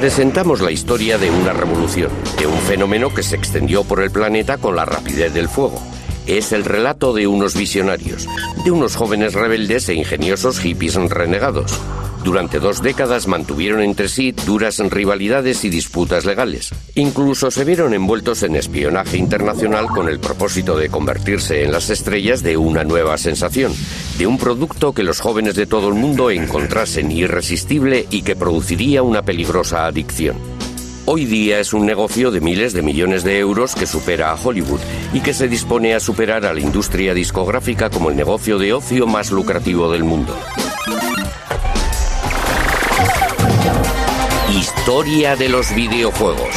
Presentamos la historia de una revolución, de un fenómeno que se extendió por el planeta con la rapidez del fuego. Es el relato de unos visionarios, de unos jóvenes rebeldes e ingeniosos hippies renegados. Durante 2 décadas mantuvieron entre sí duras rivalidades y disputas legales. Incluso se vieron envueltos en espionaje internacional con el propósito de convertirse en las estrellas de una nueva sensación, de un producto que los jóvenes de todo el mundo encontrasen irresistible y que produciría una peligrosa adicción. Hoy día es un negocio de miles de millones de euros que supera a Hollywood y que se dispone a superar a la industria discográfica como el negocio de ocio más lucrativo del mundo. Historia de los videojuegos.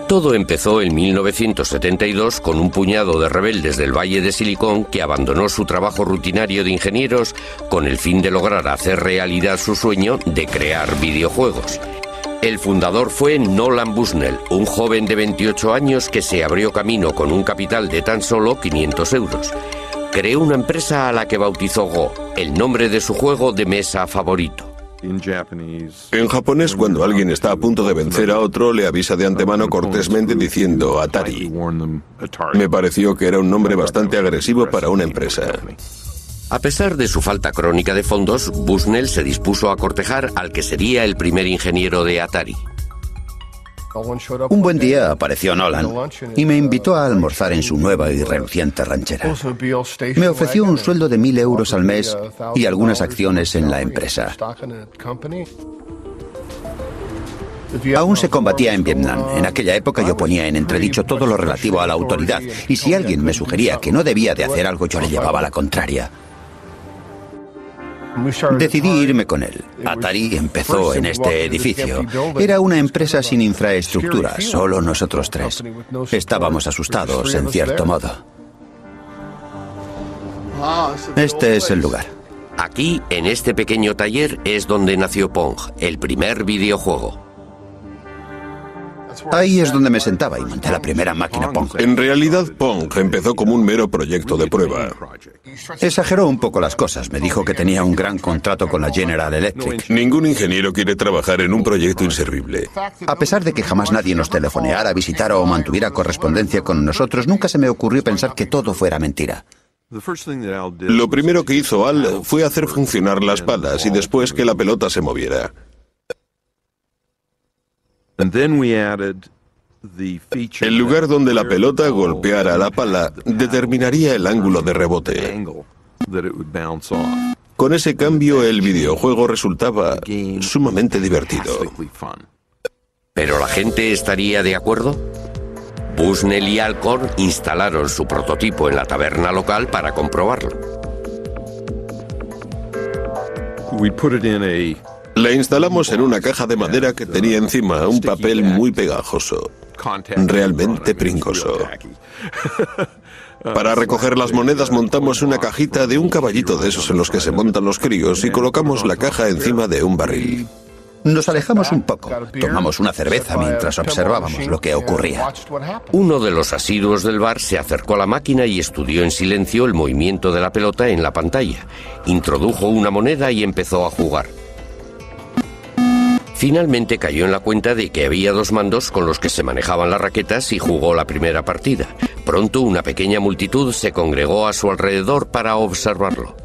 Todo empezó en 1972 con un puñado de rebeldes del Valle de Silicon que abandonó su trabajo rutinario de ingenieros con el fin de lograr hacer realidad su sueño de crear videojuegos. El fundador fue Nolan Bushnell, un joven de 28 años que se abrió camino con un capital de tan solo 500 euros. Creó una empresa a la que bautizó Go, el nombre de su juego de mesa favorito. En japonés, cuando alguien está a punto de vencer a otro, le avisa de antemano cortésmente diciendo Atari. Me pareció que era un nombre bastante agresivo para una empresa. A pesar de su falta crónica de fondos, Bushnell se dispuso a cortejar al que sería el primer ingeniero de Atari. Un buen día apareció Nolan y me invitó a almorzar en su nueva y reluciente ranchera. Me ofreció un sueldo de 1.000 euros al mes y algunas acciones en la empresa. Aún se combatía en Vietnam. En aquella época yo ponía en entredicho todo lo relativo a la autoridad y si alguien me sugería que no debía de hacer algo, yo le llevaba la contraria. Decidí irme con él. Atari empezó en este edificio. Era una empresa sin infraestructura, solo nosotros 3. Estábamos asustados, en cierto modo. Este es el lugar. Aquí, en este pequeño taller, es donde nació Pong, el primer videojuego. Ahí es donde me sentaba y monté la primera máquina Pong. En realidad, Pong empezó como un mero proyecto de prueba. Exageró un poco las cosas. Me dijo que tenía un gran contrato con la General Electric. Ningún ingeniero quiere trabajar en un proyecto inservible. A pesar de que jamás nadie nos telefoneara, visitara o mantuviera correspondencia con nosotros, nunca se me ocurrió pensar que todo fuera mentira. Lo primero que hizo Al fue hacer funcionar las palas y después que la pelota se moviera. El lugar donde la pelota golpeara la pala determinaría el ángulo de rebote. Con ese cambio, el videojuego resultaba sumamente divertido. ¿Pero la gente estaría de acuerdo? Bushnell y Alcorn instalaron su prototipo en la taberna local para comprobarlo. La instalamos en una caja de madera que tenía encima un papel muy pegajoso, realmente pringoso. Para recoger las monedas montamos una cajita de un caballito de esos en los que se montan los críos y colocamos la caja encima de un barril. Nos alejamos un poco, tomamos una cerveza mientras observábamos lo que ocurría. Uno de los asiduos del bar se acercó a la máquina y estudió en silencio el movimiento de la pelota en la pantalla. Introdujo una moneda y empezó a jugar. Finalmente cayó en la cuenta de que había 2 mandos con los que se manejaban las raquetas y jugó la primera partida. Pronto una pequeña multitud se congregó a su alrededor para observarlo.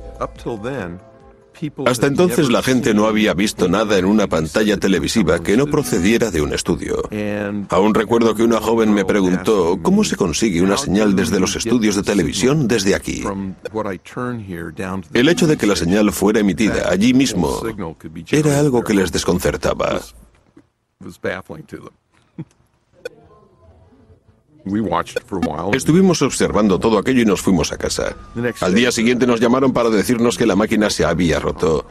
Hasta entonces la gente no había visto nada en una pantalla televisiva que no procediera de un estudio. Aún recuerdo que una joven me preguntó ¿cómo se consigue una señal desde los estudios de televisión desde aquí? El hecho de que la señal fuera emitida allí mismo era algo que les desconcertaba. Estuvimos observando todo aquello y nos fuimos a casa. Al día siguiente nos llamaron para decirnos que la máquina se había roto.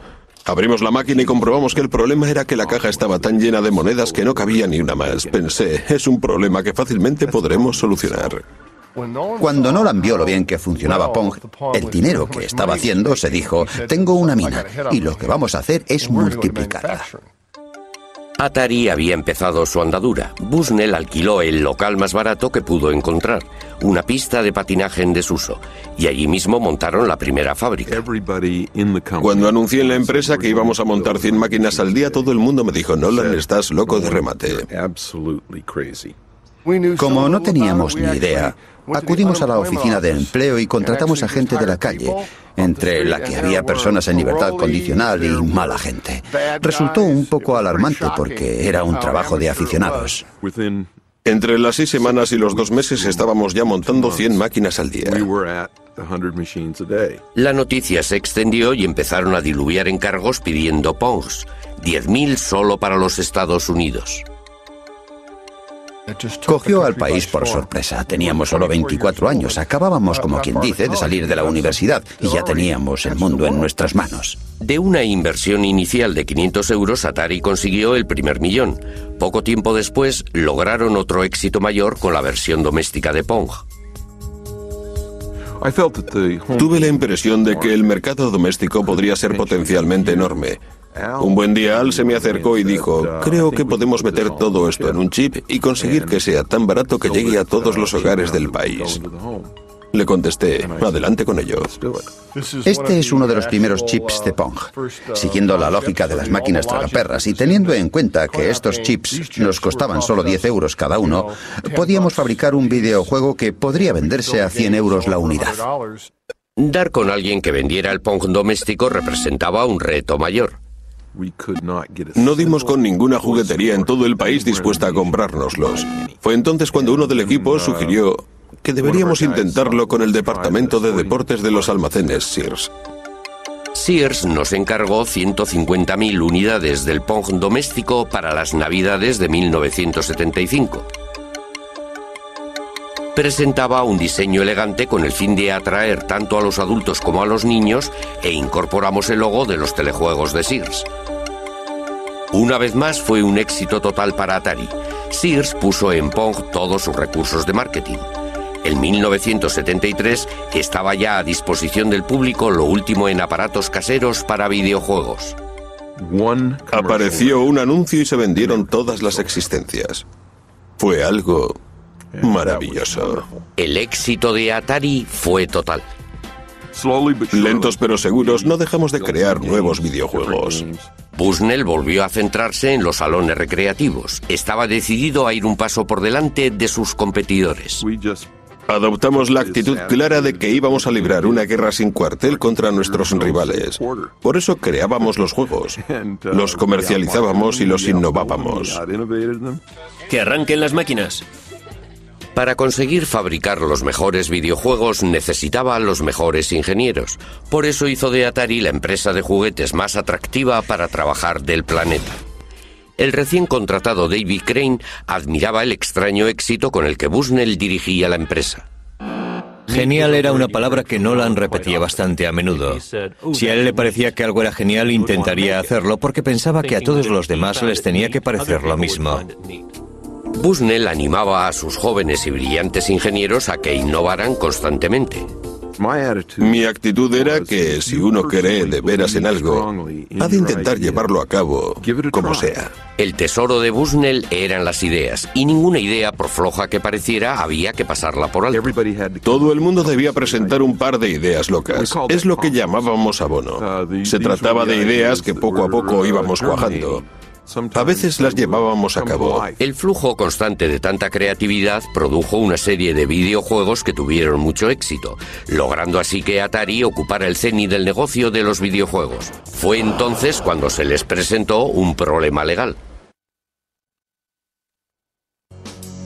Abrimos la máquina y comprobamos que el problema era que la caja estaba tan llena de monedas que no cabía ni una más. Pensé, es un problema que fácilmente podremos solucionar. Cuando Nolan vio lo bien que funcionaba Pong, el dinero que estaba haciendo, se dijo, tengo una mina y lo que vamos a hacer es multiplicarla. Atari había empezado su andadura. Bushnell alquiló el local más barato que pudo encontrar, una pista de patinaje en desuso, y allí mismo montaron la primera fábrica. Cuando anuncié en la empresa que íbamos a montar 100 máquinas al día, todo el mundo me dijo: Nolan, estás loco de remate. Como no teníamos ni idea, acudimos a la oficina de empleo y contratamos a gente de la calle, entre la que había personas en libertad condicional y mala gente. Resultó un poco alarmante porque era un trabajo de aficionados. Entre las 6 semanas y los 2 meses estábamos ya montando 100 máquinas al día. La noticia se extendió y empezaron a diluviar encargos pidiendo Pongs, 10.000 solo para los Estados Unidos. Cogió al país por sorpresa. Teníamos solo 24 años. Acabábamos, como quien dice, de salir de la universidad y ya teníamos el mundo en nuestras manos. De una inversión inicial de 500 euros, Atari consiguió el primer millón. Poco tiempo después, lograron otro éxito mayor con la versión doméstica de Pong. Tuve la impresión de que el mercado doméstico podría ser potencialmente enorme. Un buen día Al se me acercó y dijo: creo que podemos meter todo esto en un chip y conseguir que sea tan barato que llegue a todos los hogares del país. Le contesté: adelante con ello. Este es uno de los primeros chips de Pong. Siguiendo la lógica de las máquinas tragaperras y teniendo en cuenta que estos chips nos costaban solo 10 euros cada uno, podíamos fabricar un videojuego que podría venderse a 100 euros la unidad. Dar con alguien que vendiera el Pong doméstico representaba un reto mayor. No dimos con ninguna juguetería en todo el país dispuesta a comprárnoslos. Fue entonces cuando uno del equipo sugirió que deberíamos intentarlo con el departamento de deportes de los almacenes Sears. Sears nos encargó 150.000 unidades del Pong doméstico para las Navidades de 1975. Presentaba un diseño elegante con el fin de atraer tanto a los adultos como a los niños e incorporamos el logo de los telejuegos de Sears. Una vez más fue un éxito total para Atari. Sears puso en Pong todos sus recursos de marketing. En 1973 estaba ya a disposición del público lo último en aparatos caseros para videojuegos. Apareció un anuncio y se vendieron todas las existencias. Fue algo maravilloso. El éxito de Atari fue total. Lentos pero seguros, no dejamos de crear nuevos videojuegos. Bushnell volvió a centrarse en los salones recreativos. Estaba decidido a ir un paso por delante de sus competidores. Adoptamos la actitud clara de que íbamos a librar una guerra sin cuartel contra nuestros rivales. Por eso creábamos los juegos, los comercializábamos y los innovábamos. ¡Que arranquen las máquinas! Para conseguir fabricar los mejores videojuegos necesitaba a los mejores ingenieros. Por eso hizo de Atari la empresa de juguetes más atractiva para trabajar del planeta. El recién contratado David Crane admiraba el extraño éxito con el que Bushnell dirigía la empresa. Genial era una palabra que Nolan repetía bastante a menudo. Si a él le parecía que algo era genial, intentaría hacerlo porque pensaba que a todos los demás les tenía que parecer lo mismo. Bushnell animaba a sus jóvenes y brillantes ingenieros a que innovaran constantemente. Mi actitud era que si uno cree de veras en algo, ha de intentar llevarlo a cabo como sea. El tesoro de Bushnell eran las ideas, y ninguna idea, por floja que pareciera, había que pasarla por alto. Todo el mundo debía presentar un par de ideas locas. Es lo que llamábamos abono. Se trataba de ideas que poco a poco íbamos cuajando. A veces las llevábamos a cabo. El flujo constante de tanta creatividad produjo una serie de videojuegos que tuvieron mucho éxito, logrando así que Atari ocupara el cenit del negocio de los videojuegos. Fue entonces cuando se les presentó un problema legal.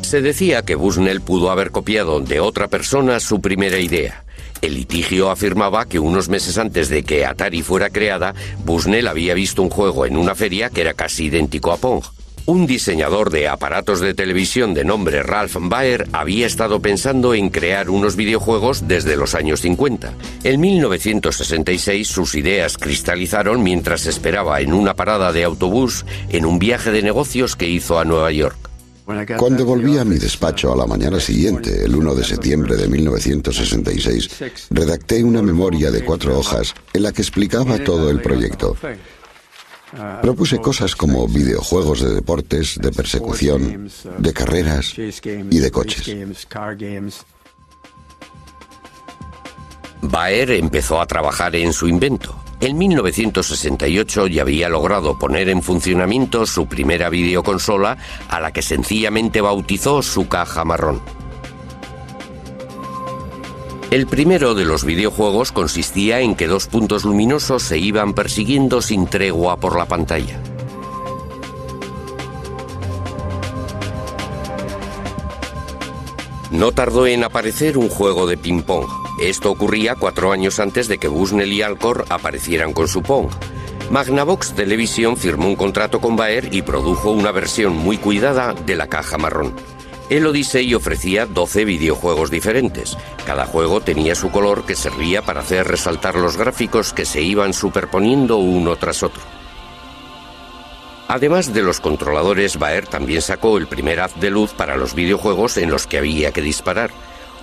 Se decía que Bushnell pudo haber copiado de otra persona su primera idea. El litigio afirmaba que unos meses antes de que Atari fuera creada, Bushnell había visto un juego en una feria que era casi idéntico a Pong. Un diseñador de aparatos de televisión de nombre Ralph Baer había estado pensando en crear unos videojuegos desde los años 50. En 1966 sus ideas cristalizaron mientras esperaba en una parada de autobús en un viaje de negocios que hizo a Nueva York. Cuando volví a mi despacho a la mañana siguiente, el 1 de septiembre de 1966, redacté una memoria de 4 hojas en la que explicaba todo el proyecto. Propuse cosas como videojuegos de deportes, de persecución, de carreras y de coches. Baer empezó a trabajar en su invento. En 1968 ya había logrado poner en funcionamiento su primera videoconsola, a la que sencillamente bautizó su caja marrón. El primero de los videojuegos consistía en que dos puntos luminosos se iban persiguiendo sin tregua por la pantalla. No tardó en aparecer un juego de ping-pong. Esto ocurría 4 años antes de que Bushnell y Alcor aparecieran con su Pong. Magnavox Television firmó un contrato con Baer y produjo una versión muy cuidada de la caja marrón. El Odyssey ofrecía 12 videojuegos diferentes. Cada juego tenía su color, que servía para hacer resaltar los gráficos que se iban superponiendo uno tras otro. Además de los controladores, Baer también sacó el primer haz de luz para los videojuegos en los que había que disparar.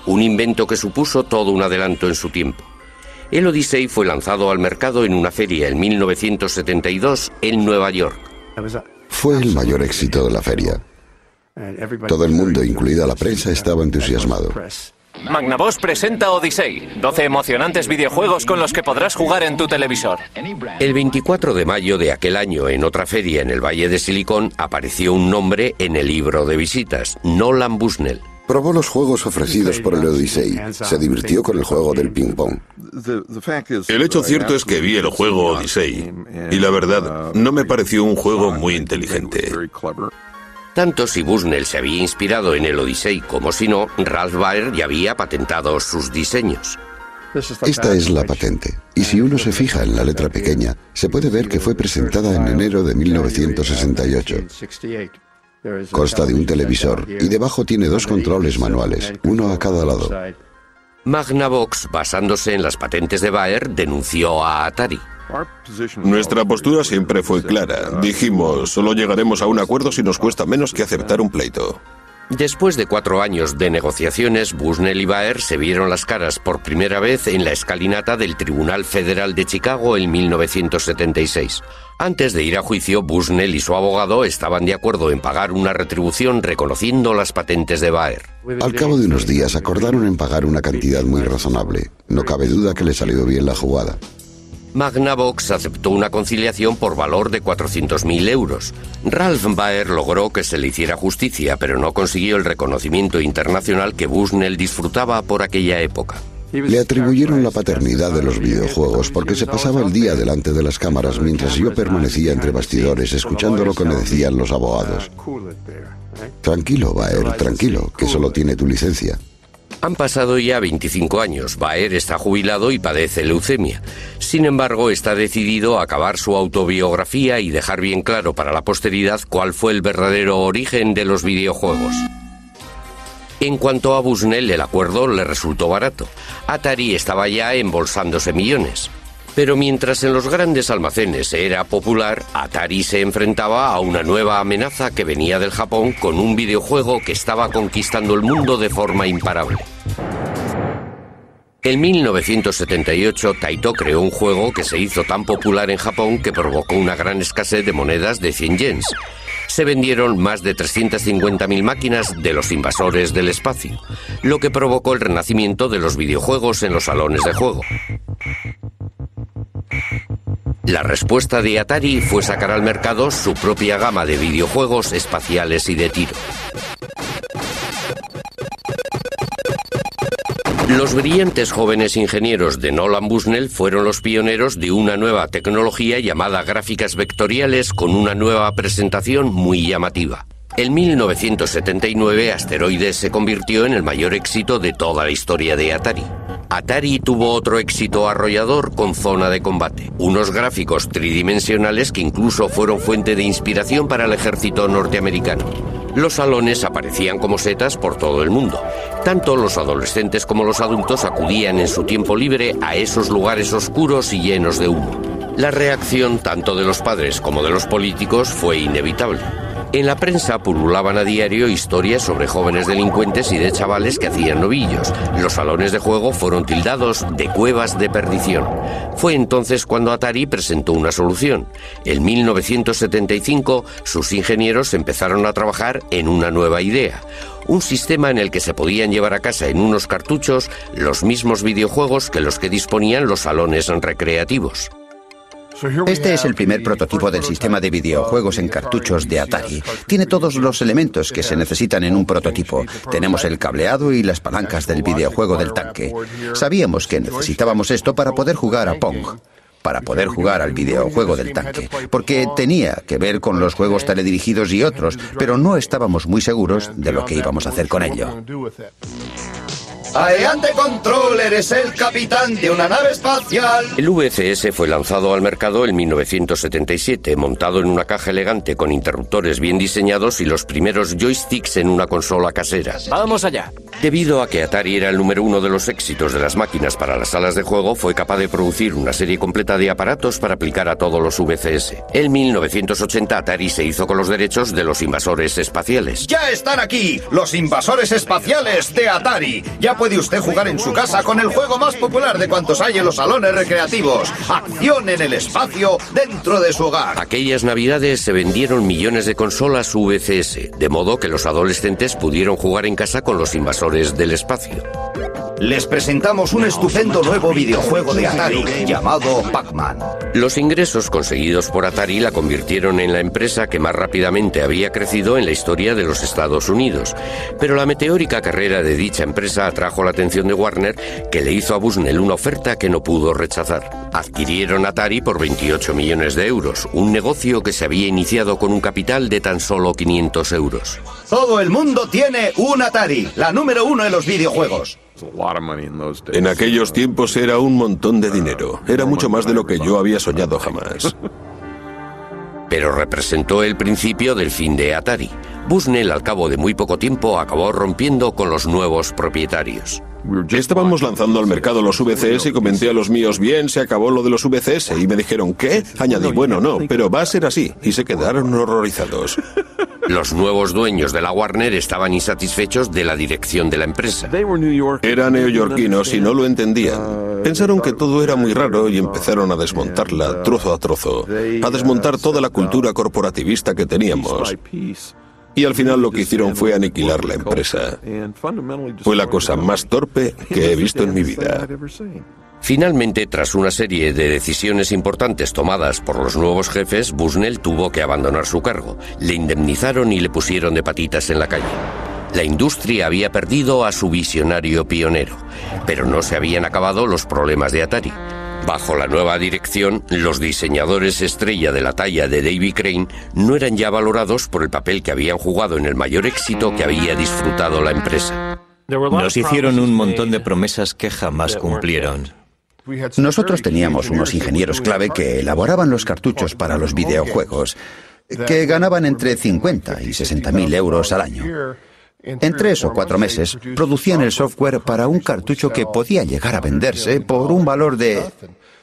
Un invento que supuso todo un adelanto en su tiempo. El Odyssey fue lanzado al mercado en una feria en 1972 en Nueva York. Fue el mayor éxito de la feria. Todo el mundo, incluida la prensa, estaba entusiasmado. Magnavox presenta Odyssey, 12 emocionantes videojuegos con los que podrás jugar en tu televisor. El 24 de mayo de aquel año, en otra feria en el Valle de Silicon, apareció un nombre en el libro de visitas: Nolan Bushnell. Probó los juegos ofrecidos por el Odyssey. Se divirtió con el juego del ping-pong. El hecho cierto es que vi el juego Odyssey y la verdad no me pareció un juego muy inteligente. Tanto si Bushnell se había inspirado en el Odyssey como si no, Ralph Baer ya había patentado sus diseños. Esta es la patente, y si uno se fija en la letra pequeña, se puede ver que fue presentada en enero de 1968. Consta de un televisor y debajo tiene 2 controles manuales, uno a cada lado. Magnavox, basándose en las patentes de Baer, denunció a Atari. Nuestra postura siempre fue clara. Dijimos, solo llegaremos a un acuerdo si nos cuesta menos que aceptar un pleito. Después de 4 años de negociaciones, Bushnell y Baer se vieron las caras por primera vez en la escalinata del Tribunal Federal de Chicago en 1976. Antes de ir a juicio, Bushnell y su abogado estaban de acuerdo en pagar una retribución reconociendo las patentes de Baer. Al cabo de unos días acordaron en pagar una cantidad muy razonable. No cabe duda que le salió bien la jugada. Magnavox aceptó una conciliación por valor de 400.000 euros. Ralph Baer logró que se le hiciera justicia, pero no consiguió el reconocimiento internacional que Bushnell disfrutaba por aquella época. Le atribuyeron la paternidad de los videojuegos porque se pasaba el día delante de las cámaras mientras yo permanecía entre bastidores escuchando lo que me decían los abogados. Tranquilo, Baer, tranquilo, que solo tiene tu licencia. Han pasado ya 25 años. Baer está jubilado y padece leucemia. Sin embargo, está decidido a acabar su autobiografía y dejar bien claro para la posteridad cuál fue el verdadero origen de los videojuegos. En cuanto a Bushnell, el acuerdo le resultó barato. Atari estaba ya embolsándose millones. Pero mientras en los grandes almacenes era popular, Atari se enfrentaba a una nueva amenaza que venía del Japón con un videojuego que estaba conquistando el mundo de forma imparable. En 1978, Taito creó un juego que se hizo tan popular en Japón que provocó una gran escasez de monedas de 100 yens. Se vendieron más de 350.000 máquinas de los invasores del espacio, lo que provocó el renacimiento de los videojuegos en los salones de juego. La respuesta de Atari fue sacar al mercado su propia gama de videojuegos espaciales y de tiro. Los brillantes jóvenes ingenieros de Nolan Bushnell fueron los pioneros de una nueva tecnología llamada gráficas vectoriales con una nueva presentación muy llamativa. En 1979, Asteroides se convirtió en el mayor éxito de toda la historia de Atari. Atari tuvo otro éxito arrollador con Zona de Combate, unos gráficos tridimensionales que incluso fueron fuente de inspiración para el ejército norteamericano. Los salones aparecían como setas por todo el mundo. Tanto los adolescentes como los adultos acudían en su tiempo libre a esos lugares oscuros y llenos de humo. La reacción tanto de los padres como de los políticos fue inevitable. En la prensa pululaban a diario historias sobre jóvenes delincuentes y de chavales que hacían novillos. Los salones de juego fueron tildados de cuevas de perdición. Fue entonces cuando Atari presentó una solución. En 1975, sus ingenieros empezaron a trabajar en una nueva idea. Un sistema en el que se podían llevar a casa en unos cartuchos los mismos videojuegos que los que disponían los salones recreativos. Este es el primer prototipo del sistema de videojuegos en cartuchos de Atari. Tiene todos los elementos que se necesitan en un prototipo. Tenemos el cableado y las palancas del videojuego del tanque. Sabíamos que necesitábamos esto para poder jugar a Pong, para poder jugar al videojuego del tanque, porque tenía que ver con los juegos teledirigidos y otros, pero no estábamos muy seguros de lo que íbamos a hacer con ello. Aeante Controller es el capitán de una nave espacial. El VCS fue lanzado al mercado en 1977, montado en una caja elegante con interruptores bien diseñados y los primeros joysticks en una consola casera. ¡Vamos allá! Debido a que Atari era el número uno de los éxitos de las máquinas para las salas de juego, fue capaz de producir una serie completa de aparatos para aplicar a todos los VCS. En 1980 Atari se hizo con los derechos de los invasores espaciales. ¡Ya están aquí! ¡Los invasores espaciales de Atari! Ya puede usted jugar en su casa con el juego más popular de cuantos hay en los salones recreativos. Acción en el espacio dentro de su hogar. Aquellas navidades se vendieron millones de consolas VCS, de modo que los adolescentes pudieron jugar en casa con los invasores del espacio. Les presentamos un estupendo nuevo videojuego de Atari llamado Pac-Man. Los ingresos conseguidos por Atari la convirtieron en la empresa que más rápidamente había crecido en la historia de los Estados Unidos. Pero la meteórica carrera de dicha empresa atrajo la atención de Warner, que le hizo a Bushnell una oferta que no pudo rechazar. Adquirieron Atari por 28 millones de euros, un negocio que se había iniciado con un capital de tan solo 500 euros. Todo el mundo tiene un Atari, la número uno en los videojuegos. En aquellos tiempos era un montón de dinero. Era mucho más de lo que yo había soñado jamás. Pero representó el principio del fin de Atari. Bushnell, al cabo de muy poco tiempo, acabó rompiendo con los nuevos propietarios. Estábamos lanzando al mercado los VCS y comenté a los míos, bien, se acabó lo de los VCS. Y me dijeron, ¿qué? Añadí, bueno, no, pero va a ser así. Y se quedaron horrorizados. Los nuevos dueños de la Warner estaban insatisfechos de la dirección de la empresa. Eran neoyorquinos y no lo entendían. Pensaron que todo era muy raro y empezaron a desmontarla trozo a trozo, a desmontar toda la cultura corporativista que teníamos. Y al final lo que hicieron fue aniquilar la empresa. Fue la cosa más torpe que he visto en mi vida. Finalmente, tras una serie de decisiones importantes tomadas por los nuevos jefes, Bushnell tuvo que abandonar su cargo. Le indemnizaron y le pusieron de patitas en la calle. La industria había perdido a su visionario pionero, pero no se habían acabado los problemas de Atari. Bajo la nueva dirección, los diseñadores estrella de la talla de David Crane no eran ya valorados por el papel que habían jugado en el mayor éxito que había disfrutado la empresa. Nos hicieron un montón de promesas que jamás cumplieron. Nosotros teníamos unos ingenieros clave que elaboraban los cartuchos para los videojuegos, que ganaban entre 50 y 60.000 euros al año. En 3 o 4 meses producían el software para un cartucho que podía llegar a venderse por un valor de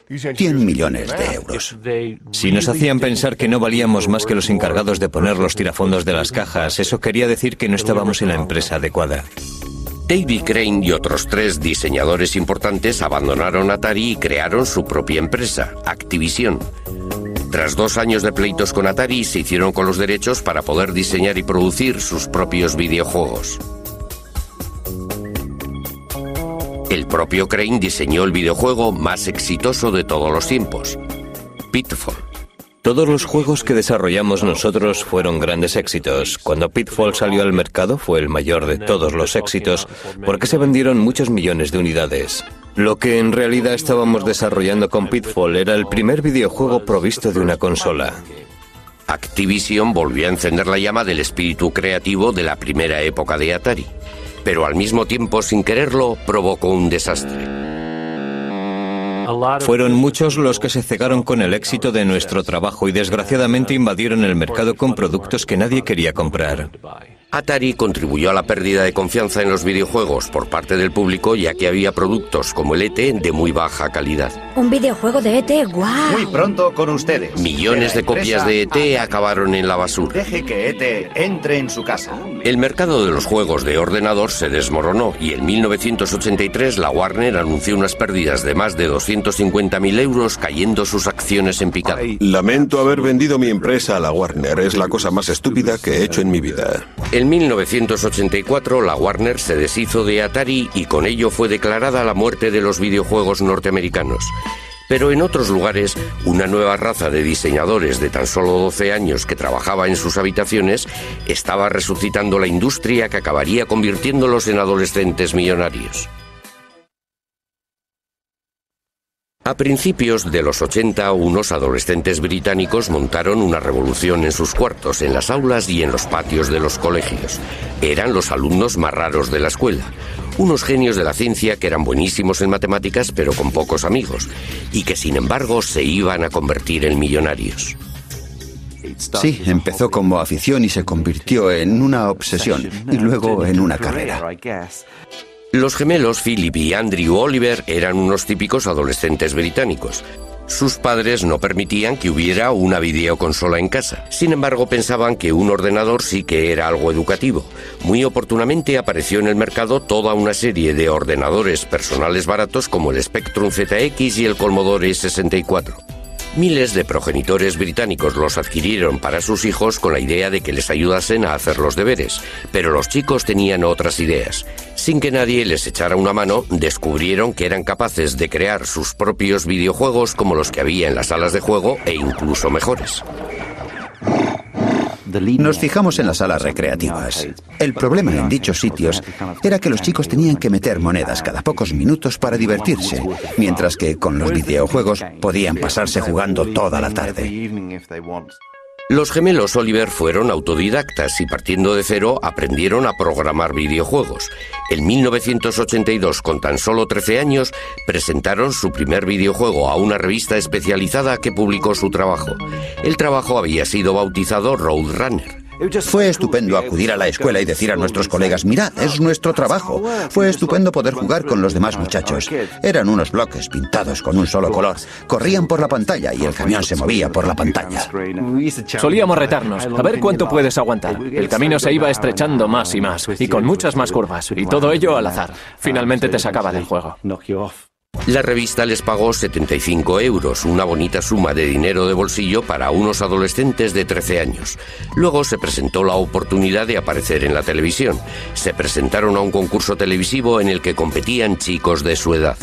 100 millones de euros. Si nos hacían pensar que no valíamos más que los encargados de poner los tirafondos de las cajas, eso quería decir que no estábamos en la empresa adecuada. David Crane y otros 3 diseñadores importantes abandonaron Atari y crearon su propia empresa, Activision. Tras 2 años de pleitos con Atari, se hicieron con los derechos para poder diseñar y producir sus propios videojuegos. El propio Crane diseñó el videojuego más exitoso de todos los tiempos, Pitfall. Todos los juegos que desarrollamos nosotros fueron grandes éxitos. Cuando Pitfall salió al mercado fue el mayor de todos los éxitos porque se vendieron muchos millones de unidades. Lo que en realidad estábamos desarrollando con Pitfall era el primer videojuego provisto de una consola. Activision volvió a encender la llama del espíritu creativo de la primera época de Atari, pero al mismo tiempo, sin quererlo, provocó un desastre. Fueron muchos los que se cegaron con el éxito de nuestro trabajo y desgraciadamente invadieron el mercado con productos que nadie quería comprar. Atari contribuyó a la pérdida de confianza en los videojuegos por parte del público, ya que había productos como el ET de muy baja calidad. Un videojuego de E.T., ¡guau! Muy pronto con ustedes. Millones de copias de E.T. acabaron en la basura. Deje que E.T. entre en su casa. El mercado de los juegos de ordenador se desmoronó y en 1983 la Warner anunció unas pérdidas de más de 250.000 euros, cayendo sus acciones en picado. Lamento haber vendido mi empresa a la Warner. Es la cosa más estúpida que he hecho en mi vida. En 1984 la Warner se deshizo de Atari y con ello fue declarada la muerte de los videojuegos norteamericanos. Pero en otros lugares, una nueva raza de diseñadores de tan solo 12 años que trabajaba en sus habitaciones estaba resucitando la industria que acabaría convirtiéndolos en adolescentes millonarios. A principios de los 80, unos adolescentes británicos montaron una revolución en sus cuartos, en las aulas y en los patios de los colegios. Eran los alumnos más raros de la escuela. Unos genios de la ciencia que eran buenísimos en matemáticas pero con pocos amigos, y que sin embargo se iban a convertir en millonarios. Sí, empezó como afición y se convirtió en una obsesión, y luego en una carrera. Los gemelos Philip y Andrew Oliver eran unos típicos adolescentes británicos. Sus padres no permitían que hubiera una videoconsola en casa. Sin embargo, pensaban que un ordenador sí que era algo educativo. Muy oportunamente apareció en el mercado toda una serie de ordenadores personales baratos como el Spectrum ZX y el Commodore 64. Miles de progenitores británicos los adquirieron para sus hijos con la idea de que les ayudasen a hacer los deberes, pero los chicos tenían otras ideas. Sin que nadie les echara una mano, descubrieron que eran capaces de crear sus propios videojuegos como los que había en las salas de juego e incluso mejores. Nos fijamos en las salas recreativas. El problema en dichos sitios era que los chicos tenían que meter monedas cada pocos minutos para divertirse, mientras que con los videojuegos podían pasarse jugando toda la tarde. Los gemelos Oliver fueron autodidactas y partiendo de cero aprendieron a programar videojuegos. En 1982, con tan solo 13 años, presentaron su primer videojuego a una revista especializada que publicó su trabajo. El trabajo había sido bautizado Roadrunner. Fue estupendo acudir a la escuela y decir a nuestros colegas, mirad, es nuestro trabajo. Fue estupendo poder jugar con los demás muchachos. Eran unos bloques pintados con un solo color. Corrían por la pantalla y el camión se movía por la pantalla. Solíamos retarnos, a ver cuánto puedes aguantar. El camino se iba estrechando más y más, y con muchas más curvas, y todo ello al azar. Finalmente te sacaba del juego. La revista les pagó 75 euros, una bonita suma de dinero de bolsillo para unos adolescentes de 13 años. Luego se presentó la oportunidad de aparecer en la televisión. Se presentaron a un concurso televisivo en el que competían chicos de su edad.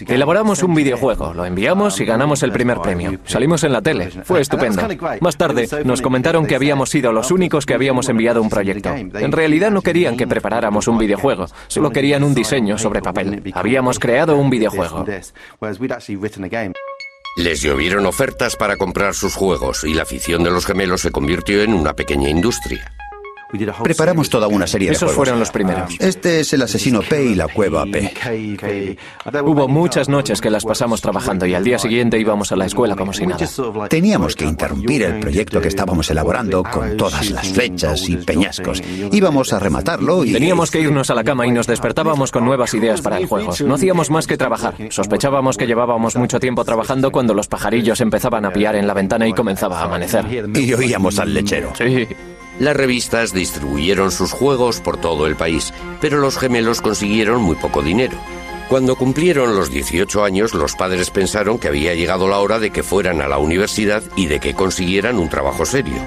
Elaboramos un videojuego, lo enviamos y ganamos el primer premio. Salimos en la tele, fue estupendo. Más tarde nos comentaron que habíamos sido los únicos que habíamos enviado un proyecto. En realidad no querían que preparáramos un videojuego, solo querían un diseño sobre papel. Habíamos creado un videojuego. Les llovieron ofertas para comprar sus juegos y la afición de los gemelos se convirtió en una pequeña industria. Preparamos toda una serie de Esos juegos. fueron los primeros. Este es el asesino P y la cueva P. Hubo muchas noches que las pasamos trabajando y al día siguiente íbamos a la escuela como si nada. Teníamos que interrumpir el proyecto que estábamos elaborando con todas las flechas y peñascos. Íbamos a rematarlo y... Teníamos que irnos a la cama y nos despertábamos con nuevas ideas para el juego. No hacíamos más que trabajar. Sospechábamos que llevábamos mucho tiempo trabajando cuando los pajarillos empezaban a piar en la ventana y comenzaba a amanecer. Y oíamos al lechero. Sí. Las revistas distribuyeron sus juegos por todo el país, pero los gemelos consiguieron muy poco dinero. Cuando cumplieron los 18 años, los padres pensaron que había llegado la hora de que fueran a la universidad y de que consiguieran un trabajo serio.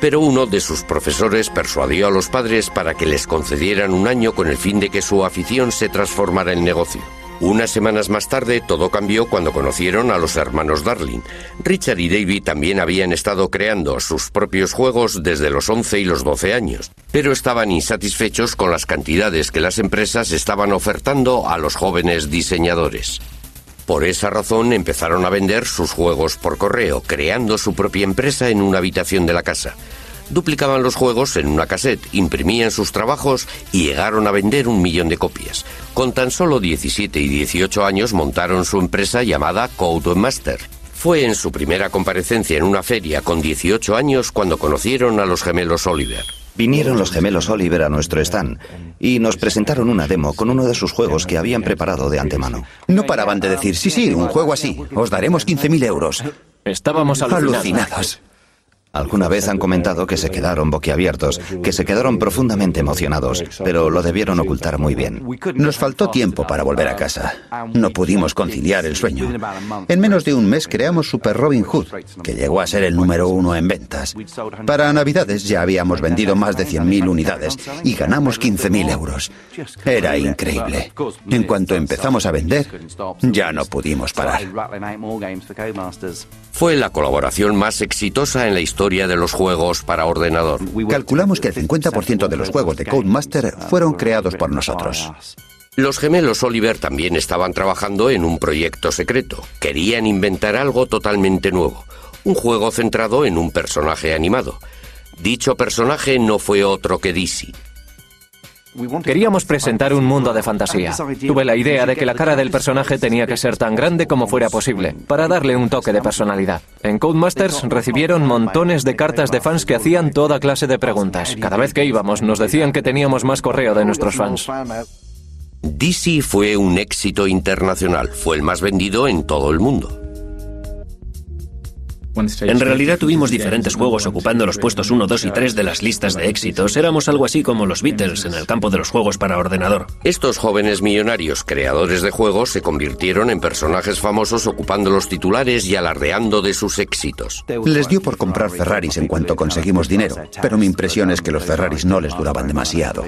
Pero uno de sus profesores persuadió a los padres para que les concedieran un año con el fin de que su afición se transformara en negocio. Unas semanas más tarde todo cambió cuando conocieron a los hermanos Darling. Richard y David también habían estado creando sus propios juegos desde los 11 y los 12 años, pero estaban insatisfechos con las cantidades que las empresas estaban ofertando a los jóvenes diseñadores. Por esa razón empezaron a vender sus juegos por correo, creando su propia empresa en una habitación de la casa. Duplicaban los juegos en una cassette, imprimían sus trabajos y llegaron a vender 1 millón de copias. Con tan solo 17 y 18 años montaron su empresa llamada Codemaster. Fue en su primera comparecencia en una feria con 18 años cuando conocieron a los gemelos Oliver. Vinieron los gemelos Oliver a nuestro stand y nos presentaron una demo con uno de sus juegos que habían preparado de antemano. No paraban de decir, sí, un juego así, os daremos 15.000 euros. Estábamos alucinados. Alguna vez han comentado que se quedaron boquiabiertos, que se quedaron profundamente emocionados, pero lo debieron ocultar muy bien. Nos faltó tiempo para volver a casa. No pudimos conciliar el sueño. En menos de un mes creamos Super Robin Hood, que llegó a ser el número 1 en ventas. Para Navidades ya habíamos vendido más de 100.000 unidades y ganamos 15.000 euros. Era increíble. En cuanto empezamos a vender, ya no pudimos parar. Fue la colaboración más exitosa en la historia de los juegos para ordenador. Calculamos que el 50% de los juegos de Codemaster fueron creados por nosotros. Los gemelos Oliver también estaban trabajando en un proyecto secreto. Querían inventar algo totalmente nuevo, un juego centrado en un personaje animado. Dicho personaje no fue otro que Dizzy. Queríamos presentar un mundo de fantasía. Tuve la idea de que la cara del personaje tenía que ser tan grande como fuera posible, para darle un toque de personalidad. En Codemasters recibieron montones de cartas de fans que hacían toda clase de preguntas. Cada vez que íbamos nos decían que teníamos más correo de nuestros fans. Dizzy fue un éxito internacional, fue el más vendido en todo el mundo. En realidad tuvimos diferentes juegos ocupando los puestos 1, 2 y 3 de las listas de éxitos. Éramos algo así como los Beatles en el campo de los juegos para ordenador. Estos jóvenes millonarios creadores de juegos se convirtieron en personajes famosos ocupando los titulares y alardeando de sus éxitos. Les dio por comprar Ferraris en cuanto conseguimos dinero, pero mi impresión es que los Ferraris no les duraban demasiado.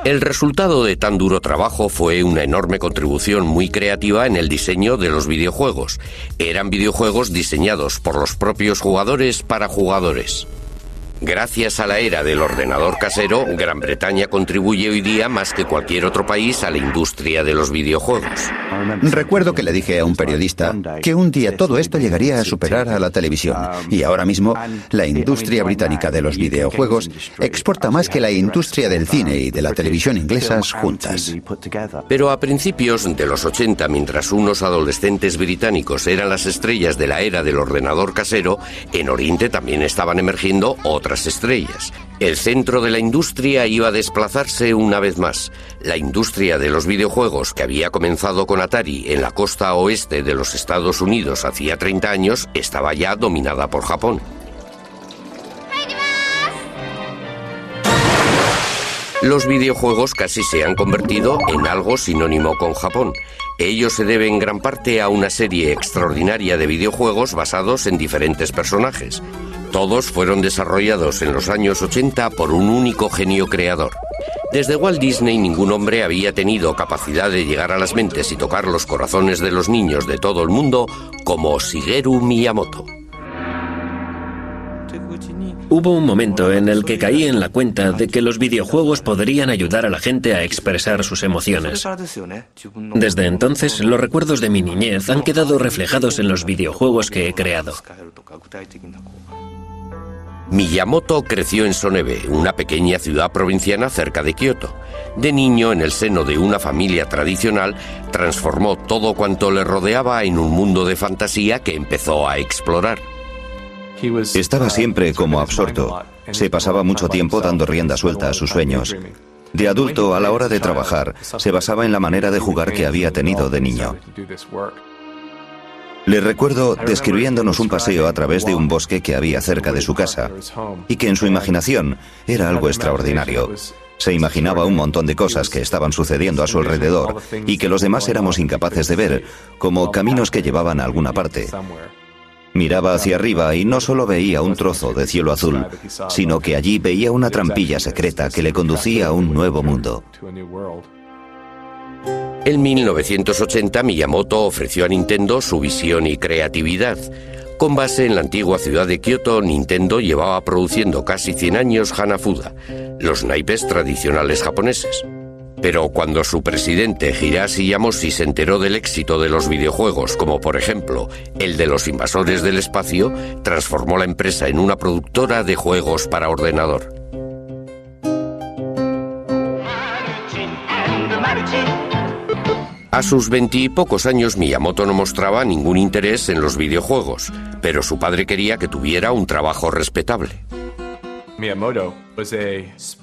El resultado de tan duro trabajo fue una enorme contribución muy creativa en el diseño de los videojuegos. Eran videojuegos diseñados por los propios jugadores para jugadores. Gracias a la era del ordenador casero, Gran Bretaña contribuye hoy día más que cualquier otro país a la industria de los videojuegos. Recuerdo que le dije a un periodista que un día todo esto llegaría a superar a la televisión. Y ahora mismo, la industria británica de los videojuegos exporta más que la industria del cine y de la televisión inglesas juntas. Pero a principios de los 80, mientras unos adolescentes británicos eran las estrellas de la era del ordenador casero, en Oriente también estaban emergiendo otras estrellas. El centro de la industria iba a desplazarse una vez más. La industria de los videojuegos, que había comenzado con Atari en la costa oeste de los Estados Unidos hacía 30 años, estaba ya dominada por Japón. Los videojuegos casi se han convertido en algo sinónimo con Japón. Ello se debe en gran parte a una serie extraordinaria de videojuegos basados en diferentes personajes. Todos fueron desarrollados en los años 80 por un único genio creador. Desde Walt Disney ningún hombre había tenido capacidad de llegar a las mentes y tocar los corazones de los niños de todo el mundo como Shigeru Miyamoto. Hubo un momento en el que caí en la cuenta de que los videojuegos podrían ayudar a la gente a expresar sus emociones. Desde entonces, los recuerdos de mi niñez han quedado reflejados en los videojuegos que he creado. Miyamoto creció en Sonebe, una pequeña ciudad provinciana cerca de Kioto. De niño, en el seno de una familia tradicional, transformó todo cuanto le rodeaba en un mundo de fantasía que empezó a explorar. Estaba siempre como absorto. Se pasaba mucho tiempo dando rienda suelta a sus sueños. De adulto, a la hora de trabajar, se basaba en la manera de jugar que había tenido de niño. Le recuerdo describiéndonos un paseo a través de un bosque que había cerca de su casa y que en su imaginación era algo extraordinario. Se imaginaba un montón de cosas que estaban sucediendo a su alrededor y que los demás éramos incapaces de ver, como caminos que llevaban a alguna parte. Miraba hacia arriba y no solo veía un trozo de cielo azul, sino que allí veía una trampilla secreta que le conducía a un nuevo mundo. En 1980, Miyamoto ofreció a Nintendo su visión y creatividad. Con base en la antigua ciudad de Kioto, Nintendo llevaba produciendo casi 100 años Hanafuda, los naipes tradicionales japoneses. Pero cuando su presidente Hiroshi Yamoshi se enteró del éxito de los videojuegos, como por ejemplo el de los invasores del espacio, transformó la empresa en una productora de juegos para ordenador. A sus 20 y pocos años, Miyamoto no mostraba ningún interés en los videojuegos, pero su padre quería que tuviera un trabajo respetable.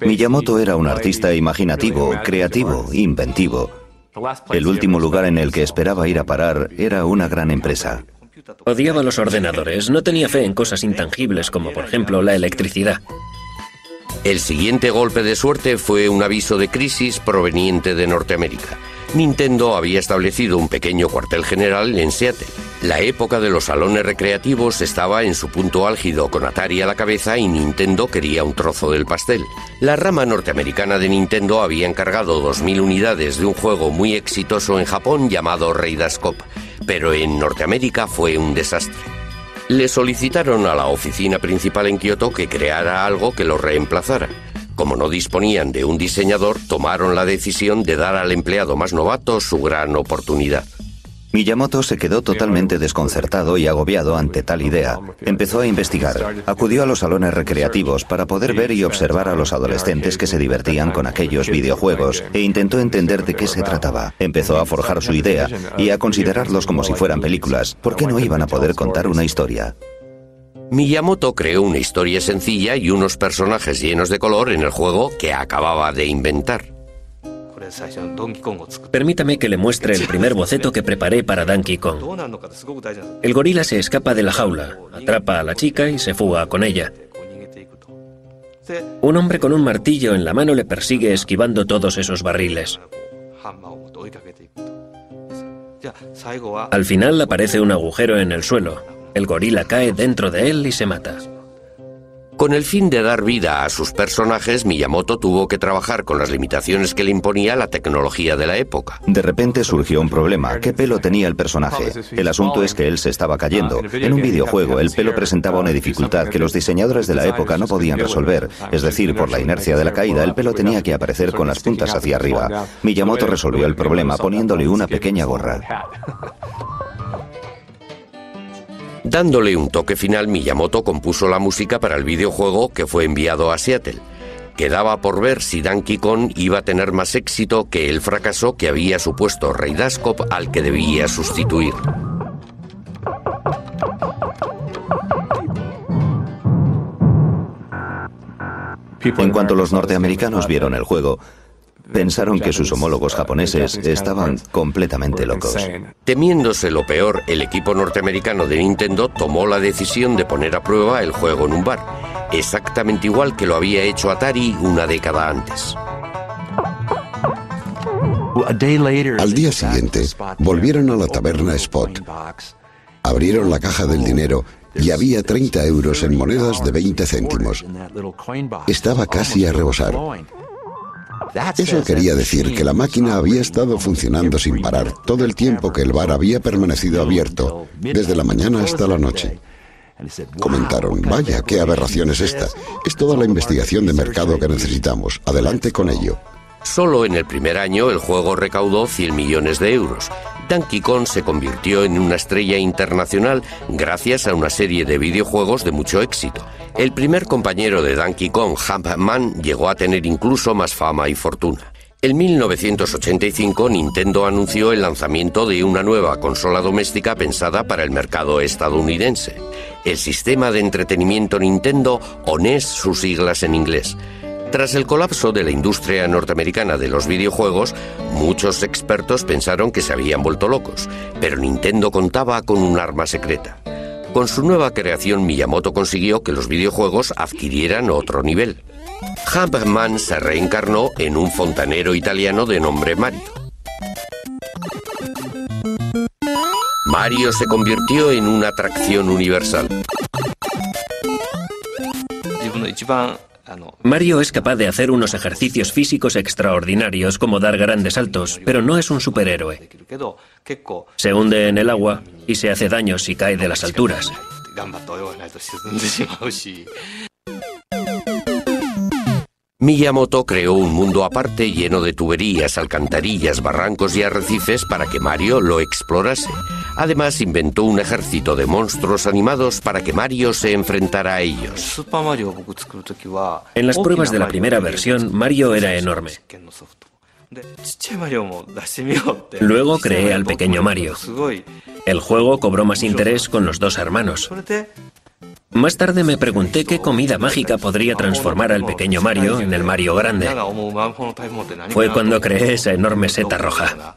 Miyamoto era un artista imaginativo, creativo, inventivo. El último lugar en el que esperaba ir a parar era una gran empresa. Odiaba los ordenadores, no tenía fe en cosas intangibles como por ejemplo la electricidad. El siguiente golpe de suerte fue un aviso de crisis proveniente de Norteamérica. Nintendo había establecido un pequeño cuartel general en Seattle. La época de los salones recreativos estaba en su punto álgido, con Atari a la cabeza, y Nintendo quería un trozo del pastel. La rama norteamericana de Nintendo había encargado 2000 unidades de un juego muy exitoso en Japón llamado Raiders Cop, pero en Norteamérica fue un desastre. Le solicitaron a la oficina principal en Kioto que creara algo que lo reemplazara. Como no disponían de un diseñador, tomaron la decisión de dar al empleado más novato su gran oportunidad. Miyamoto se quedó totalmente desconcertado y agobiado ante tal idea. Empezó a investigar. Acudió a los salones recreativos para poder ver y observar a los adolescentes que se divertían con aquellos videojuegos e intentó entender de qué se trataba. Empezó a forjar su idea y a considerarlos como si fueran películas. ¿Por qué no iban a poder contar una historia? Miyamoto creó una historia sencilla y unos personajes llenos de color en el juego que acababa de inventar. Permítame que le muestre el primer boceto que preparé para Donkey Kong. El gorila se escapa de la jaula, atrapa a la chica y se fuga con ella. Un hombre con un martillo en la mano le persigue esquivando todos esos barriles. Al final aparece un agujero en el suelo. El gorila cae dentro de él y se mata. Con el fin de dar vida a sus personajes, Miyamoto tuvo que trabajar con las limitaciones que le imponía la tecnología de la época. De repente surgió un problema. ¿Qué pelo tenía el personaje? El asunto es que él se estaba cayendo. En un videojuego, el pelo presentaba una dificultad que los diseñadores de la época no podían resolver. Es decir, por la inercia de la caída, el pelo tenía que aparecer con las puntas hacia arriba. Miyamoto resolvió el problema poniéndole una pequeña gorra. Dándole un toque final, Miyamoto compuso la música para el videojuego que fue enviado a Seattle. Quedaba por ver si Donkey Kong iba a tener más éxito que el fracaso que había supuesto Raiders Cop, al que debía sustituir. En cuanto los norteamericanos vieron el juego, pensaron que sus homólogos japoneses estaban completamente locos. Temiéndose lo peor, el equipo norteamericano de Nintendo tomó la decisión de poner a prueba el juego en un bar, exactamente igual que lo había hecho Atari una década antes. Al día siguiente, volvieron a la taberna Spot. Abrieron la caja del dinero y había 30 euros en monedas de 20 céntimos. Estaba casi a rebosar. Eso quería decir que la máquina había estado funcionando sin parar todo el tiempo que el bar había permanecido abierto, desde la mañana hasta la noche. Comentaron: vaya, qué aberración es esta. Es toda la investigación de mercado que necesitamos. Adelante con ello. Solo en el primer año el juego recaudó 100 millones de euros. Donkey Kong se convirtió en una estrella internacional gracias a una serie de videojuegos de mucho éxito. El primer compañero de Donkey Kong, Jumpman, llegó a tener incluso más fama y fortuna. En 1985, Nintendo anunció el lanzamiento de una nueva consola doméstica pensada para el mercado estadounidense. El sistema de entretenimiento Nintendo, o NES, sus siglas en inglés. Tras el colapso de la industria norteamericana de los videojuegos, muchos expertos pensaron que se habían vuelto locos, pero Nintendo contaba con un arma secreta. Con su nueva creación, Miyamoto consiguió que los videojuegos adquirieran otro nivel. Jumpman se reencarnó en un fontanero italiano de nombre Mario. Mario se convirtió en una atracción universal. Mario es capaz de hacer unos ejercicios físicos extraordinarios, como dar grandes saltos, pero no es un superhéroe. Se hunde en el agua y se hace daño si cae de las alturas. Miyamoto creó un mundo aparte lleno de tuberías, alcantarillas, barrancos y arrecifes para que Mario lo explorase. Además, inventó un ejército de monstruos animados para que Mario se enfrentara a ellos. En las pruebas de la primera versión, Mario era enorme. Luego creé al pequeño Mario. El juego cobró más interés con los dos hermanos. Más tarde me pregunté qué comida mágica podría transformar al pequeño Mario en el Mario grande. Fue cuando creé esa enorme seta roja.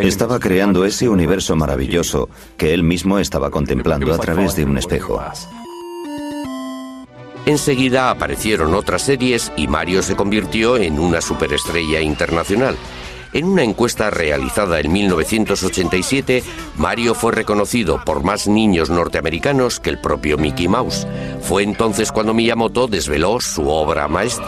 Estaba creando ese universo maravilloso que él mismo estaba contemplando a través de un espejo. Enseguida aparecieron otras series y Mario se convirtió en una superestrella internacional. En una encuesta realizada en 1987, Mario fue reconocido por más niños norteamericanos que el propio Mickey Mouse. Fue entonces cuando Miyamoto desveló su obra maestra.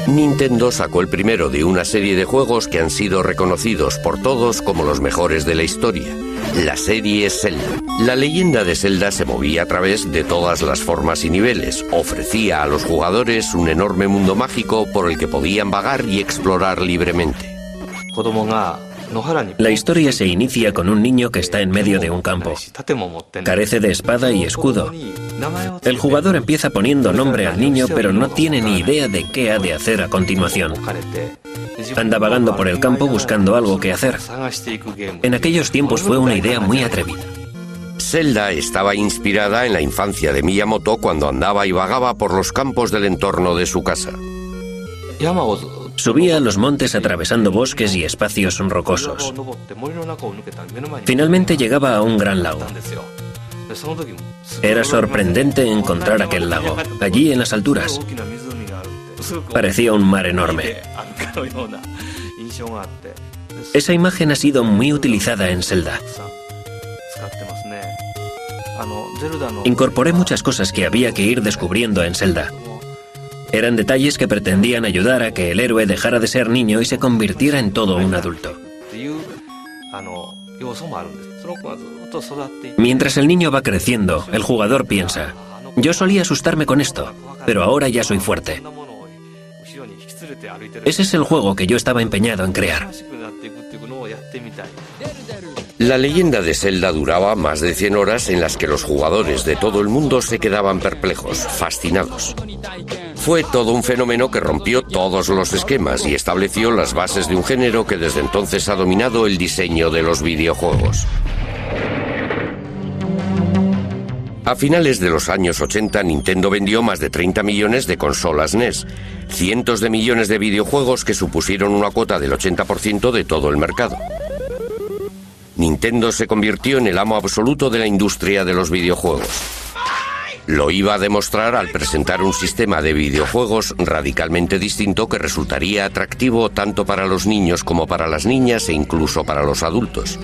Nintendo sacó el primero de una serie de juegos que han sido reconocidos por todos como los mejores de la historia. La serie Zelda. La leyenda de Zelda se movía a través de todas las formas y niveles. Ofrecía a los jugadores un enorme mundo mágico por el que podían vagar y explorar libremente. La historia se inicia con un niño que está en medio de un campo. Carece de espada y escudo. El jugador empieza poniendo nombre al niño, pero no tiene ni idea de qué ha de hacer a continuación. Anda vagando por el campo buscando algo que hacer. En aquellos tiempos fue una idea muy atrevida. Zelda estaba inspirada en la infancia de Miyamoto cuando andaba y vagaba por los campos del entorno de su casa. Subía a los montes atravesando bosques y espacios rocosos. Finalmente llegaba a un gran lago. Era sorprendente encontrar aquel lago, allí en las alturas. Parecía un mar enorme. Esa imagen ha sido muy utilizada en Zelda. Incorporé muchas cosas que había que ir descubriendo en Zelda. Eran detalles que pretendían ayudar a que el héroe dejara de ser niño y se convirtiera en todo un adulto. Mientras el niño va creciendo, el jugador piensa: yo solía asustarme con esto, pero ahora ya soy fuerte. Ese es el juego que yo estaba empeñado en crear. La leyenda de Zelda duraba más de 100 horas en las que los jugadores de todo el mundo se quedaban perplejos, fascinados. Fue todo un fenómeno que rompió todos los esquemas y estableció las bases de un género que desde entonces ha dominado el diseño de los videojuegos. A finales de los años 80, Nintendo vendió más de 30 millones de consolas NES, cientos de millones de videojuegos que supusieron una cuota del 80% de todo el mercado. Nintendo se convirtió en el amo absoluto de la industria de los videojuegos. Lo iba a demostrar al presentar un sistema de videojuegos radicalmente distinto que resultaría atractivo tanto para los niños como para las niñas e incluso para los adultos.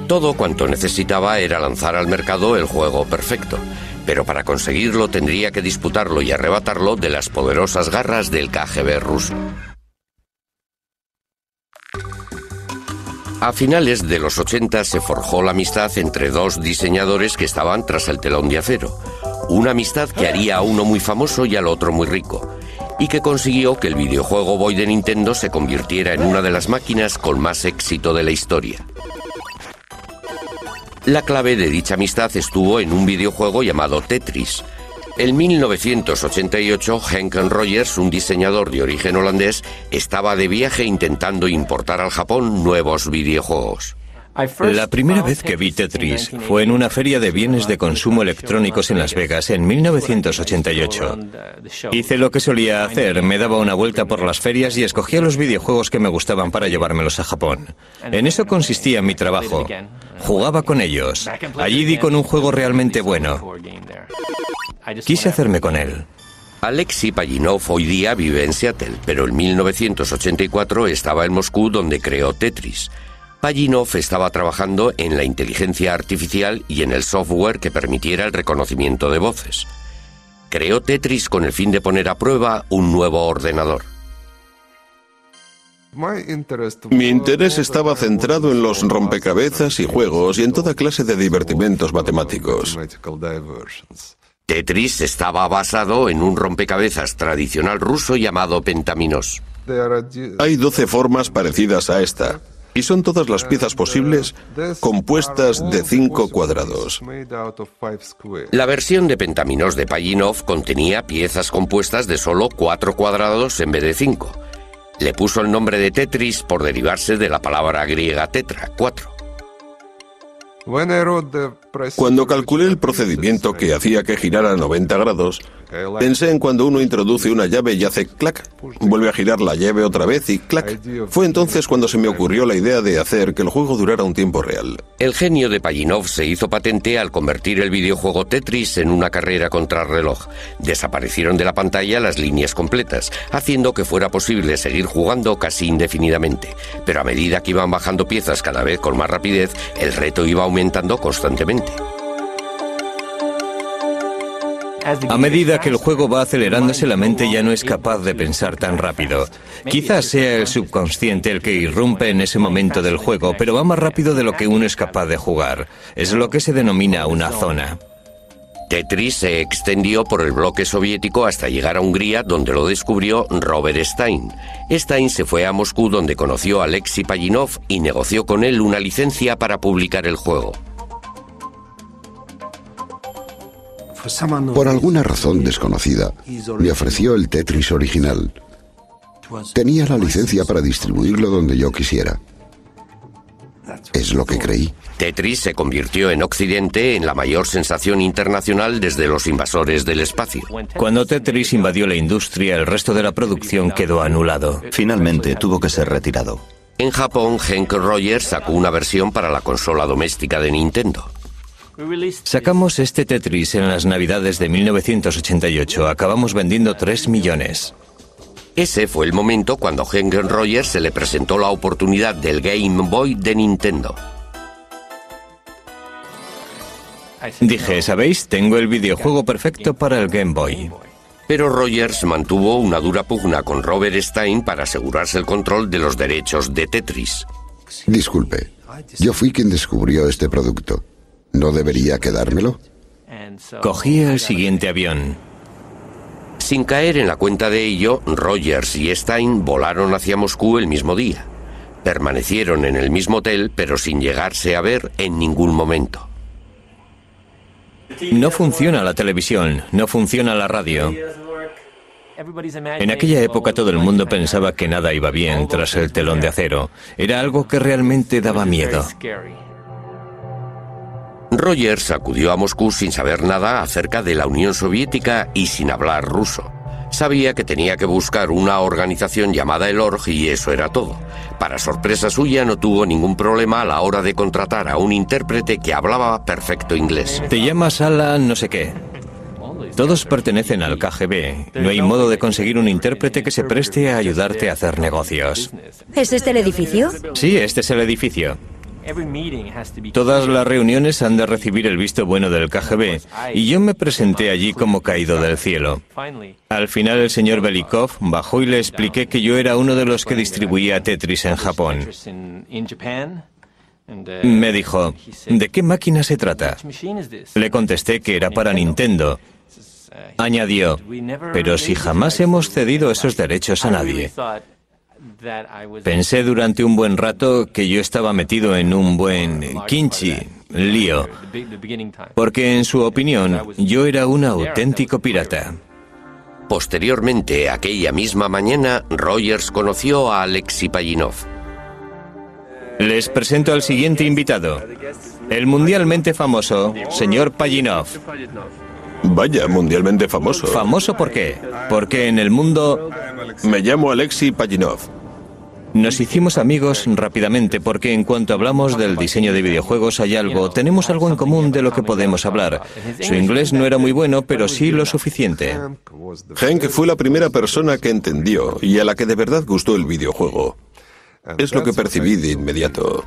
Todo cuanto necesitaba era lanzar al mercado el juego perfecto, pero para conseguirlo tendría que disputarlo y arrebatarlo de las poderosas garras del KGB ruso. A finales de los 80 se forjó la amistad entre dos diseñadores que estaban tras el telón de acero. Una amistad que haría a uno muy famoso y al otro muy rico, y que consiguió que el videojuego Boy de Nintendo se convirtiera en una de las máquinas con más éxito de la historia. La clave de dicha amistad estuvo en un videojuego llamado Tetris. En 1988, Henk Rogers, un diseñador de origen holandés, estaba de viaje intentando importar al Japón nuevos videojuegos. La primera vez que vi Tetris fue en una feria de bienes de consumo electrónicos en Las Vegas en 1988. Hice lo que solía hacer, me daba una vuelta por las ferias y escogía los videojuegos que me gustaban para llevármelos a Japón. En eso consistía mi trabajo. Jugaba con ellos. Allí di con un juego realmente bueno. Quise hacerme con él. Alexei Pajitnov hoy día vive en Seattle, pero en 1984 estaba en Moscú donde creó Tetris. Pajitnov estaba trabajando en la inteligencia artificial y en el software que permitiera el reconocimiento de voces. Creó Tetris con el fin de poner a prueba un nuevo ordenador. Mi interés estaba centrado en los rompecabezas y juegos y en toda clase de divertimentos matemáticos. Tetris estaba basado en un rompecabezas tradicional ruso llamado Pentaminos. Hay 12 formas parecidas a esta, y son todas las piezas posibles compuestas de 5 cuadrados. La versión de Pentaminos de Pajitnov contenía piezas compuestas de solo 4 cuadrados en vez de 5. Le puso el nombre de Tetris por derivarse de la palabra griega tetra, 4. Cuando calculé el procedimiento que hacía que girara a 90 grados, pensé en cuando uno introduce una llave y hace clac, vuelve a girar la llave otra vez y clac. Fue entonces cuando se me ocurrió la idea de hacer que el juego durara un tiempo real. El genio de Pajitnov se hizo patente al convertir el videojuego Tetris en una carrera contrarreloj. Desaparecieron de la pantalla las líneas completas, haciendo que fuera posible seguir jugando casi indefinidamente. Pero a medida que iban bajando piezas cada vez con más rapidez, el reto iba aumentando constantemente. A medida que el juego va acelerándose, la mente ya no es capaz de pensar tan rápido. Quizás sea el subconsciente el que irrumpe en ese momento del juego, pero va más rápido de lo que uno es capaz de jugar. Es lo que se denomina una zona. Tetris se extendió por el bloque soviético hasta llegar a Hungría, donde lo descubrió Robert Stein. Stein se fue a Moscú, donde conoció a Alexei Pajitnov y negoció con él una licencia para publicar el juego. Por alguna razón desconocida, me ofreció el Tetris original. Tenía la licencia para distribuirlo donde yo quisiera. Es lo que creí. Tetris se convirtió en Occidente en la mayor sensación internacional desde Los invasores del espacio. Cuando Tetris invadió la industria, el resto de la producción quedó anulado. Finalmente tuvo que ser retirado. En Japón, Henk Rogers sacó una versión para la consola doméstica de Nintendo. Sacamos este Tetris en las Navidades de 1988. Acabamos vendiendo 3 millones. Ese fue el momento cuando a Henk Rogers se le presentó la oportunidad del Game Boy de Nintendo. Dije, ¿sabéis? Tengo el videojuego perfecto para el Game Boy. Pero Rogers mantuvo una dura pugna con Robert Stein para asegurarse el control de los derechos de Tetris. Disculpe, yo fui quien descubrió este producto. ¿No debería quedármelo? Cogí el siguiente avión. Sin caer en la cuenta de ello, Rogers y Stein volaron hacia Moscú el mismo día. Permanecieron en el mismo hotel, pero sin llegarse a ver en ningún momento. No funciona la televisión, no funciona la radio. En aquella época todo el mundo pensaba que nada iba bien tras el telón de acero. Era algo que realmente daba miedo. Rogers acudió a Moscú sin saber nada acerca de la Unión Soviética y sin hablar ruso. Sabía que tenía que buscar una organización llamada el Org y eso era todo. Para sorpresa suya, no tuvo ningún problema a la hora de contratar a un intérprete que hablaba perfecto inglés. Te llamas Alan no sé qué. Todos pertenecen al KGB. No hay modo de conseguir un intérprete que se preste a ayudarte a hacer negocios. ¿Es este el edificio? Sí, este es el edificio. Todas las reuniones han de recibir el visto bueno del KGB, y yo me presenté allí como caído del cielo. Al final el señor Belikov bajó y le expliqué que yo era uno de los que distribuía Tetris en Japón. Me dijo, ¿de qué máquina se trata? Le contesté que era para Nintendo. Añadió, pero si jamás hemos cedido esos derechos a nadie. Pensé durante un buen rato que yo estaba metido en un buen lío, porque en su opinión yo era un auténtico pirata. Posteriormente, aquella misma mañana, Rogers conoció a Alexei Pajitnov. Les presento al siguiente invitado, el mundialmente famoso señor Pajitnov. Vaya, mundialmente famoso. ¿Famoso por qué? Porque en el mundo... Me llamo Alexei Pajitnov. Nos hicimos amigos rápidamente porque en cuanto hablamos del diseño de videojuegos tenemos algo en común de lo que podemos hablar. Su inglés no era muy bueno, pero sí lo suficiente. Henk fue la primera persona que entendió y a la que de verdad gustó el videojuego. Es lo que percibí de inmediato.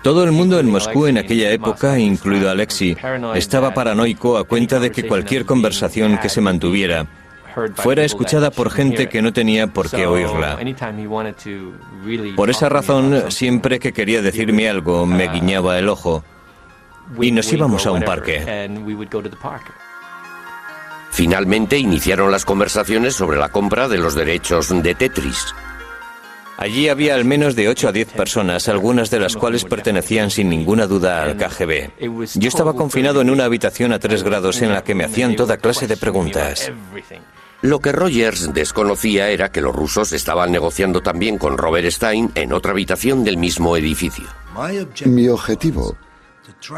Todo el mundo en Moscú en aquella época, incluido Alexei, estaba paranoico a cuenta de que cualquier conversación que se mantuviera fuera escuchada por gente que no tenía por qué oírla. Por esa razón, siempre que quería decirme algo, me guiñaba el ojo y nos íbamos a un parque. Finalmente iniciaron las conversaciones sobre la compra de los derechos de Tetris. Allí había al menos de 8 a 10 personas, algunas de las cuales pertenecían sin ninguna duda al KGB. Yo estaba confinado en una habitación a 3 grados en la que me hacían toda clase de preguntas. Lo que Rogers desconocía era que los rusos estaban negociando también con Robert Stein en otra habitación del mismo edificio. Mi objetivo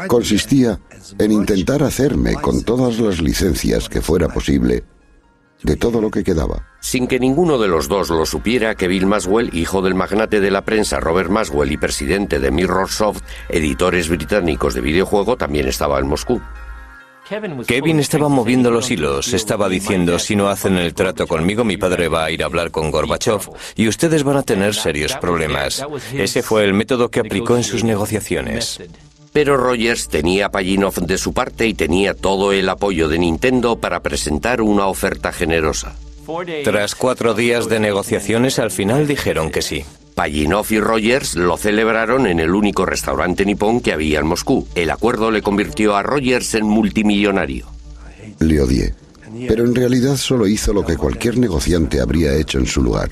consistía en intentar hacerme con todas las licencias que fuera posible de todo lo que quedaba. Sin que ninguno de los dos lo supiera, que Bill Maxwell, hijo del magnate de la prensa Robert Maxwell y presidente de Mirrorsoft, editores británicos de videojuego, también estaba en Moscú. Kevin estaba moviendo los hilos, estaba diciendo: si no hacen el trato conmigo, mi padre va a ir a hablar con Gorbachev y ustedes van a tener serios problemas. Ese fue el método que aplicó en sus negociaciones. Pero Rogers tenía a Pajitnov de su parte y tenía todo el apoyo de Nintendo para presentar una oferta generosa. Tras 4 días de negociaciones, al final dijeron que sí. Pajitnov y Rogers lo celebraron en el único restaurante nipón que había en Moscú. El acuerdo le convirtió a Rogers en multimillonario. Le odié, pero en realidad solo hizo lo que cualquier negociante habría hecho en su lugar.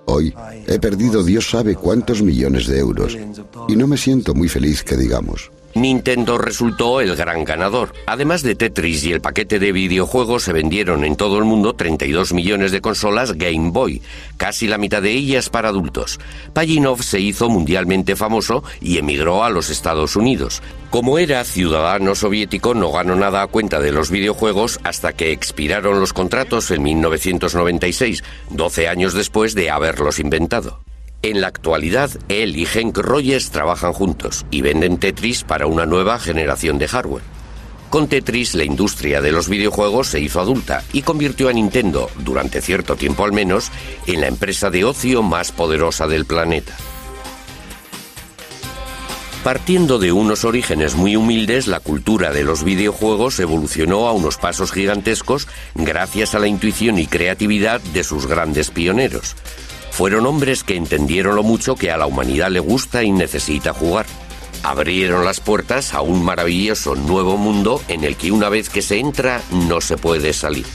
Hoy he perdido Dios sabe cuántos millones de euros y no me siento muy feliz, que digamos. Nintendo resultó el gran ganador. Además de Tetris y el paquete de videojuegos, se vendieron en todo el mundo 32 millones de consolas Game Boy, casi la mitad de ellas para adultos. Pajitnov se hizo mundialmente famoso y emigró a los Estados Unidos. Como era ciudadano soviético, no ganó nada a cuenta de los videojuegos hasta que expiraron los contratos en 1996, 12 años después de haberlos inventado. En la actualidad, él y Henk Rogers trabajan juntos y venden Tetris para una nueva generación de hardware. Con Tetris, la industria de los videojuegos se hizo adulta y convirtió a Nintendo, durante cierto tiempo al menos, en la empresa de ocio más poderosa del planeta. Partiendo de unos orígenes muy humildes, la cultura de los videojuegos evolucionó a unos pasos gigantescos gracias a la intuición y creatividad de sus grandes pioneros. Fueron hombres que entendieron lo mucho que a la humanidad le gusta y necesita jugar. Abrieron las puertas a un maravilloso nuevo mundo en el que una vez que se entra no se puede salir.